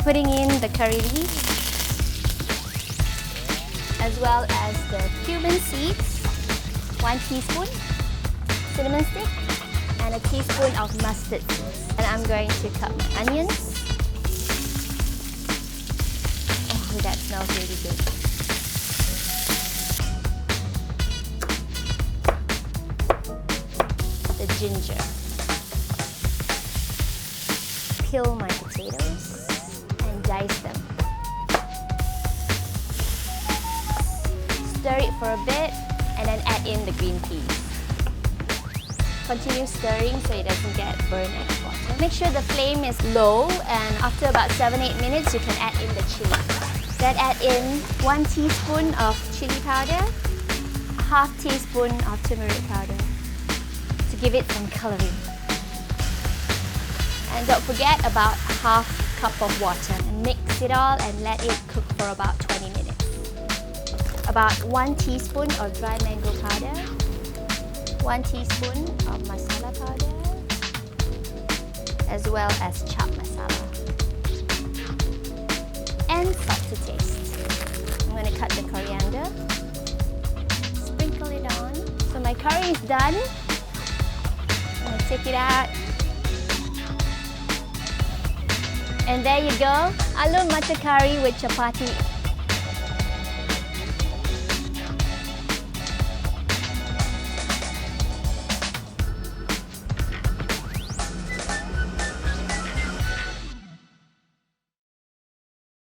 putting in the curry leaves, as well as the cumin seeds, 1 teaspoon, cinnamon stick, and a teaspoon of mustard seeds. And I'm going to cut my onions. Oh, that smells really good. The ginger. Peel my potatoes and dice them. Stir it for a bit and then add in the green peas. Continue stirring so it doesn't get burned at the bottom. Make sure the flame is low, and after about 7-8 minutes you can add in the chili. Then add in 1 teaspoon of chili powder, half teaspoon of turmeric powder to give it some coloring. And don't forget about half cup of water, and mix it all and let it cook for about 20 minutes. About 1 teaspoon of dry mango powder, 1 teaspoon of masala powder, as well as chaat masala, and salt to taste. I'm going to cut the coriander, sprinkle it on. So my curry is done. I'm going to take it out. And there you go, aloo matar curry with chapati